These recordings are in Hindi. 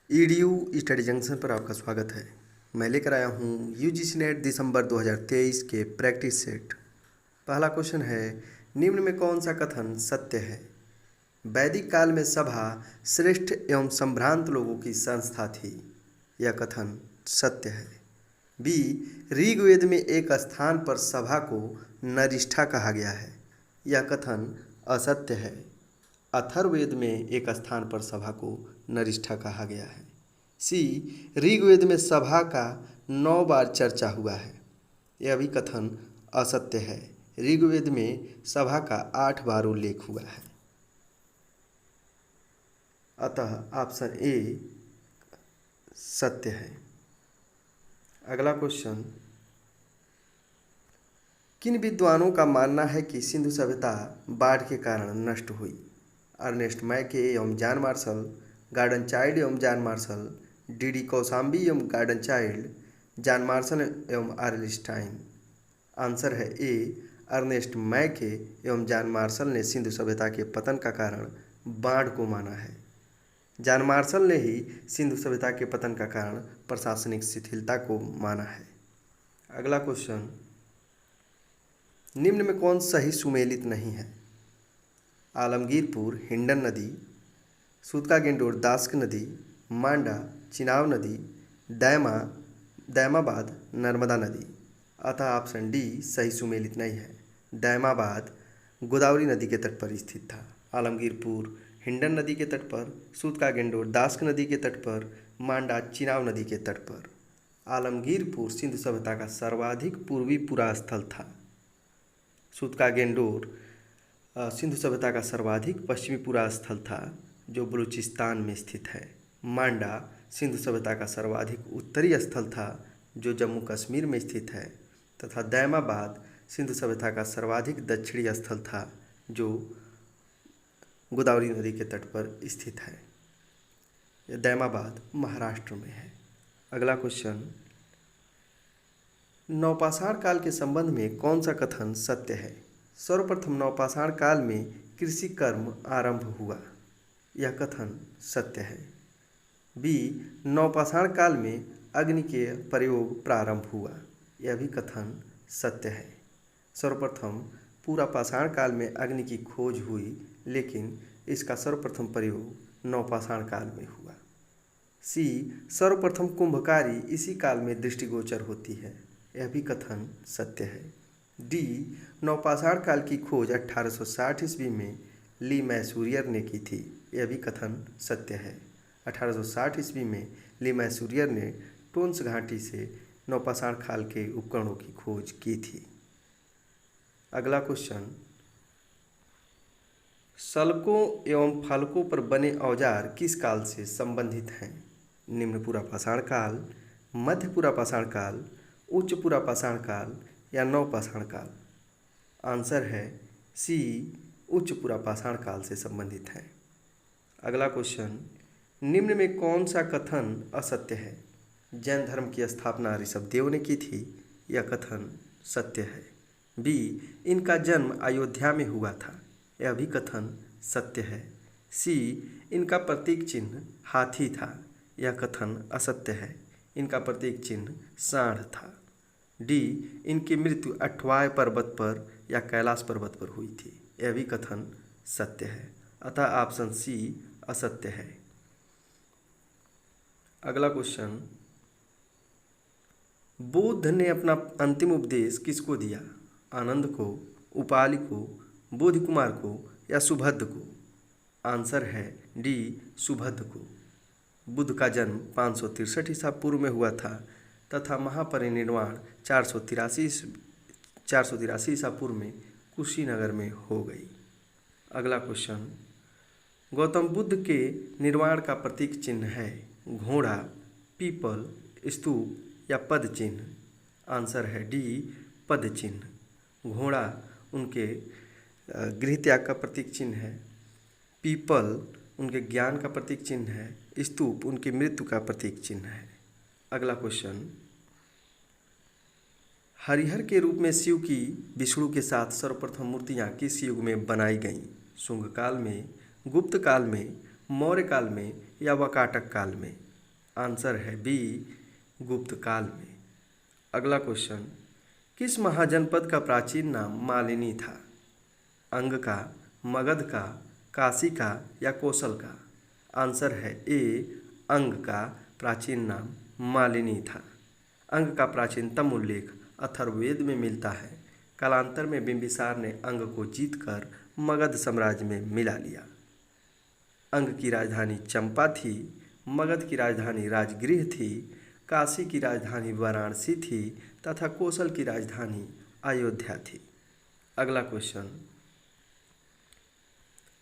ईडीयू स्टडी जंक्शन पर आपका स्वागत है। मैं लेकर आया हूँ यूजीसी नेट दिसंबर 2023 के प्रैक्टिस सेट। पहला क्वेश्चन है, निम्न में कौन सा कथन सत्य है? वैदिक काल में सभा श्रेष्ठ एवं संभ्रांत लोगों की संस्था थी। यह कथन सत्य है। बी, ऋग्वेद में एक स्थान पर सभा को नरिष्ठा कहा गया है। यह कथन असत्य है। अथर्ववेद में एक स्थान पर सभा को नरिष्ठा कहा गया है। सी, ऋग्वेद में सभा का 9 बार चर्चा हुआ है। यह भी कथन असत्य है। ऋग्वेद में सभा का 8 बार उल्लेख हुआ है। अतः ऑप्शन ए सत्य है। अगला क्वेश्चन, किन विद्वानों का मानना है कि सिंधु सभ्यता बाढ़ के कारण नष्ट हुई? अर्नेस्ट मैके एवं जॉन मार्शल, गार्डन चाइल्ड एवं जॉन मार्शल, डीडी कौशाम्बी एवं गार्डन चाइल्ड, जॉन मार्शल एवं आर्लस्टाइन। आंसर है ए, अर्नेस्ट मैके एवं जॉन मार्शल ने सिंधु सभ्यता के पतन का कारण बाढ़ को माना है। जॉन मार्शल ने ही सिंधु सभ्यता के पतन का कारण प्रशासनिक शिथिलता को माना है। अगला क्वेश्चन, निम्न में कौन सही सुमेलित नहीं है? आलमगीरपुर हिंडन नदी, सूतका गेंडोर दास्क नदी, मांडा चिनाब नदी, दैमाबाद नर्मदा नदी। अतः ऑप्शन डी सही सुमेलित नहीं है। दैमाबाद गोदावरी नदी के तट पर स्थित था। आलमगीरपुर हिंडन नदी के तट पर, सूतका गेंडोर दास्क नदी के तट पर, मांडा चिनाब नदी के तट पर। आलमगीरपुर सिंधु सभ्यता का सर्वाधिक पूर्वी पुरा स्थल था। सूतका गेंडोर सिंधु सभ्यता का सर्वाधिक पश्चिमी पुरा स्थल था, जो बलूचिस्तान में स्थित है। मांडा सिंधु सभ्यता का सर्वाधिक उत्तरी स्थल था, जो जम्मू कश्मीर में स्थित है। तथा दैमाबाद सिंधु सभ्यता का सर्वाधिक दक्षिणी स्थल था, जो गोदावरी नदी के तट पर स्थित है। यह दैमाबाद महाराष्ट्र में है। अगला क्वेश्चन, नवपाषाण काल के संबंध में कौन सा कथन सत्य है? सर्वप्रथम नवपाषाण काल में कृषि कर्म आरंभ हुआ। यह कथन सत्य है। बी, नवपाषाण काल में अग्नि के प्रयोग प्रारंभ हुआ। यह भी कथन सत्य है। सर्वप्रथम पूरा पाषाण काल में अग्नि की खोज हुई, लेकिन इसका सर्वप्रथम प्रयोग नवपाषाण काल में हुआ। सी, सर्वप्रथम कुंभकारी इसी काल में दृष्टिगोचर होती है। यह भी कथन सत्य है। डी, नवपाषाण काल की खोज 1860 ईस्वी में ली मैसूरियर ने की थी। यह भी कथन सत्य है। 1860 ईस्वी में ली मैसूरियर ने टोन्स घाटी से नवपाषाण काल के उपकरणों की खोज की थी। अगला क्वेश्चन, सल्कों एवं फलकों पर बने औजार किस काल से संबंधित हैं? निम्न पूरा पाषाण काल, मध्य पूरा पाषाण काल, उच्च पूरा पाषाण काल या नवपाषाण काल। आंसर है सी, उच्च पूरा पाषाण काल से संबंधित है। अगला क्वेश्चन, निम्न में कौन सा कथन असत्य है? जैन धर्म की स्थापना ऋषभदेव ने की थी। यह कथन सत्य है। बी, इनका जन्म अयोध्या में हुआ था। यह भी कथन सत्य है। सी, इनका प्रतीक चिन्ह हाथी था। यह कथन असत्य है। इनका प्रतीक चिन्ह सांड था। डी, इनकी मृत्यु अठवाय पर्वत पर या कैलाश पर्वत पर हुई थी। यह भी कथन सत्य है। अतः ऑप्शन सी असत्य है। अगला क्वेश्चन, बुद्ध ने अपना अंतिम उपदेश किसको दिया? आनंद को, उपालि को, बोधिकुमार को या सुभद्र को? आंसर है डी, सुभद्र को। बुद्ध का जन्म 563 ईसा पूर्व में हुआ था तथा महापरिनिर्वाण 483 ईसा पूर्व में कुशीनगर में हो गई। अगला क्वेश्चन, गौतम बुद्ध के निर्वाण का प्रतीक चिन्ह है घोड़ा, पीपल, स्तूप या पद चिन्ह। आंसर है डी, पद चिन्ह। घोड़ा उनके गृह त्याग का प्रतीक चिन्ह है, पीपल उनके ज्ञान का प्रतीक चिन्ह है, स्तूप उनकी मृत्यु का प्रतीक चिन्ह है। अगला क्वेश्चन, हरिहर के रूप में शिव की विष्णु के साथ सर्वप्रथम मूर्तियां किस युग में बनाई गईं? शुंग काल में, गुप्त काल में, मौर्य काल में या वाकाटक काल में? आंसर है बी, गुप्त काल में। अगला क्वेश्चन, किस महाजनपद का प्राचीन नाम मालिनी था? अंग का, मगध का, काशी का या कौशल का? आंसर है ए, अंग का प्राचीन नाम मालिनी था। अंग का प्राचीनतम उल्लेख अथर्ववेद में मिलता है। कालांतर में बिंबिसार ने अंग को जीतकर मगध साम्राज्य में मिला लिया। अंग की राजधानी चंपा थी, मगध की राजधानी राजगृह थी, काशी की राजधानी वाराणसी थी तथा कौशल की राजधानी अयोध्या थी। अगला क्वेश्चन,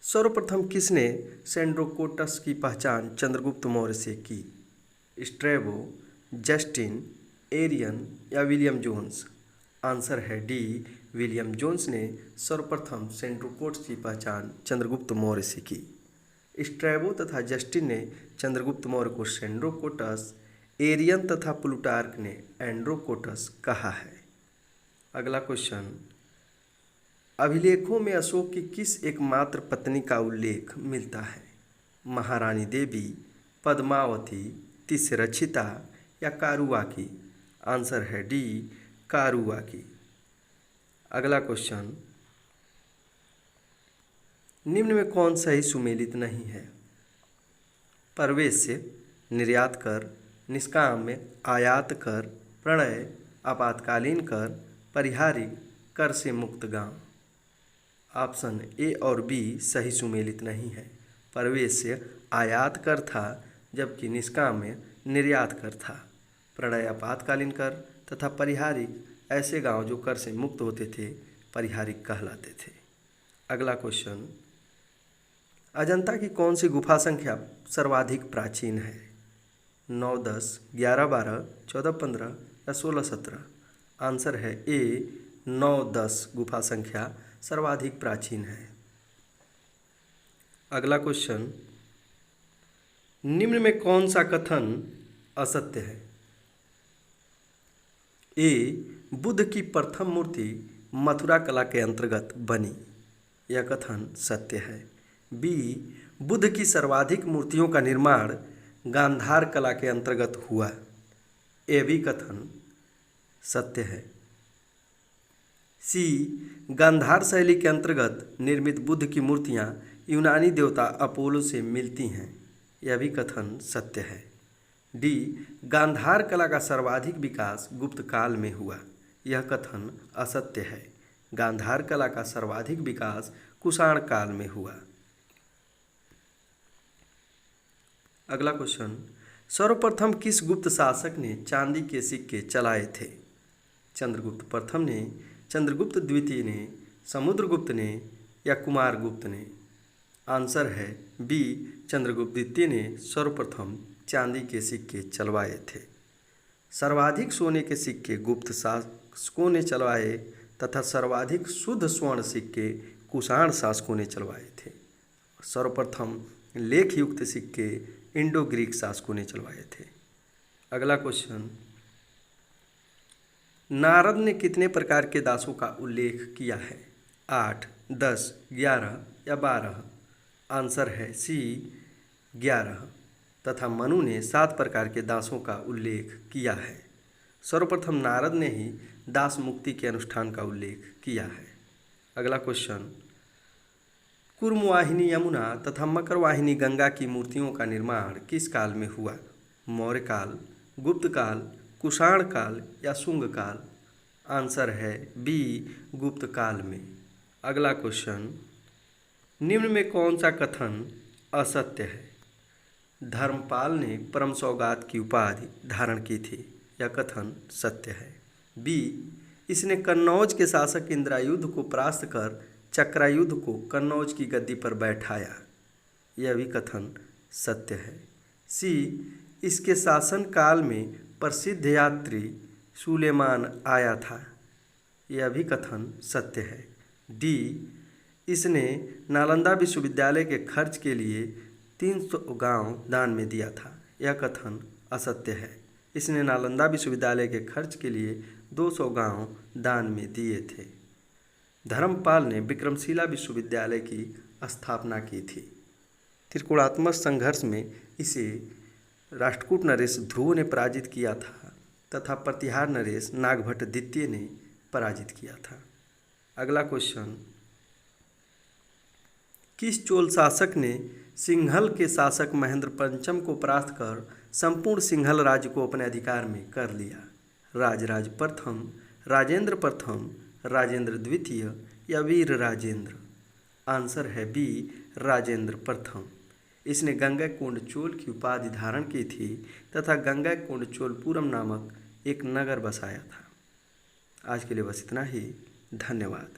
सर्वप्रथम किसने सेंड्रोकोटस की पहचान चंद्रगुप्त मौर्य से की? स्ट्रैबो, जस्टिन, एरियन या विलियम जोन्स? आंसर है डी, विलियम जोन्स ने सर्वप्रथम सेंड्रोकोटस की पहचान चंद्रगुप्त मौर्य से की। स्ट्रैबो तथा जस्टिन ने चंद्रगुप्त मौर्य को सेंड्रोकोटस, एरियन तथा प्लूटार्क ने एंड्रोकोटस कहा है। अगला क्वेश्चन, अभिलेखों में अशोक की किस एकमात्र पत्नी का उल्लेख मिलता है? महारानी देवी, पद्मावती, तिस्रक्षिता या कारुवाकी? आंसर है डी, कारुवाकी। अगला क्वेश्चन, निम्न में कौन सही सुमेलित नहीं है? प्रवेश से, निर्यात कर, निष्काम्य, आयात कर, प्रणय, आपातकालीन कर, परिहारिक, कर से मुक्त गांव? ऑप्शन ए और बी सही सुमेलित नहीं है। प्रवेश से आयात कर था जबकि निष्काम्य निर्यात कर था। प्रणय आपातकालीन कर तथा परिहारिक ऐसे गांव जो कर से मुक्त होते थे परिहारिक कहलाते थे। अगला क्वेश्चन, अजंता की कौन सी गुफा संख्या सर्वाधिक प्राचीन है? 9, 10, 11, 12, 14, 15 या 16, 17? आंसर है ए, 9, 10 गुफा संख्या सर्वाधिक प्राचीन है। अगला क्वेश्चन, निम्न में कौन सा कथन असत्य है? ए, बुद्ध की प्रथम मूर्ति मथुरा कला के अंतर्गत बनी, यह कथन सत्य है। बी, बुद्ध की सर्वाधिक मूर्तियों का निर्माण गांधार कला के अंतर्गत हुआ, यह भी कथन सत्य है। सी, गांधार शैली के अंतर्गत निर्मित बुद्ध की मूर्तियां यूनानी देवता अपोलो से मिलती हैं, यह भी कथन सत्य है। डी, गांधार कला का सर्वाधिक विकास गुप्त काल में हुआ, यह कथन असत्य है। गांधार कला का सर्वाधिक विकास कुषाण काल में हुआ। अगला क्वेश्चन, सर्वप्रथम किस गुप्त शासक ने चांदी के सिक्के चलाए थे? चंद्रगुप्त प्रथम ने, चंद्रगुप्त द्वितीय ने, समुद्रगुप्त ने या कुमारगुप्त ने? आंसर है बी, चंद्रगुप्त द्वितीय ने सर्वप्रथम चांदी के सिक्के चलवाए थे। सर्वाधिक सोने के सिक्के गुप्त शासकों ने चलवाए तथा सर्वाधिक शुद्ध स्वर्ण सिक्के कुषाण शासकों ने चलवाए थे। सर्वप्रथम लेख युक्त सिक्के इंडो ग्रीक शासकों ने चलवाए थे। अगला क्वेश्चन, नारद ने कितने प्रकार के दासों का उल्लेख किया है? 8, 10, 11 या 12? आंसर है सी, 11 तथा मनु ने 7 प्रकार के दासों का उल्लेख किया है। सर्वप्रथम नारद ने ही दास मुक्ति के अनुष्ठान का उल्लेख किया है। अगला क्वेश्चन, कूर्मवाहिनी यमुना तथा मकरवाहिनी गंगा की मूर्तियों का निर्माण किस काल में हुआ? मौर्य काल, गुप्त काल, कुषाण काल या शुंग काल? आंसर है बी, गुप्त काल में। अगला क्वेश्चन, निम्न में कौन सा कथन असत्य है? धर्मपाल ने परम सौगात की उपाधि धारण की थी, यह कथन सत्य है। बी, इसने कन्नौज के शासक इंद्रायुध को परास्त कर चक्रायुध को कन्नौज की गद्दी पर बैठाया, यह भी कथन सत्य है। सी, इसके शासन काल में प्रसिद्ध यात्री सुलेमान आया था, यह भी कथन सत्य है। डी, इसने नालंदा विश्वविद्यालय के खर्च के लिए 300 गांव दान में दिया था, यह कथन असत्य है। इसने नालंदा विश्वविद्यालय के खर्च के लिए 200 गांव दान में दिए थे। धर्मपाल ने विक्रमशिला विश्वविद्यालय की स्थापना की थी। त्रिकोणात्मक संघर्ष में इसे राष्ट्रकूट नरेश ध्रुव ने पराजित किया था तथा प्रतिहार नरेश नागभट्ट द्वितीय ने पराजित किया था। अगला क्वेश्चन, किस चोल शासक ने सिंघल के शासक महेंद्र पंचम को परास्त कर संपूर्ण सिंघल राज्य को अपने अधिकार में कर लिया? राजराज प्रथम, राजेंद्र प्रथम, राजेंद्र द्वितीय या वीर राजेंद्र? आंसर है बी, राजेंद्र प्रथम। इसने गंगैकोंड चोल की उपाधि धारण की थी तथा गंगैकोंड चोलपुरम नामक एक नगर बसाया था। आज के लिए बस इतना ही। धन्यवाद।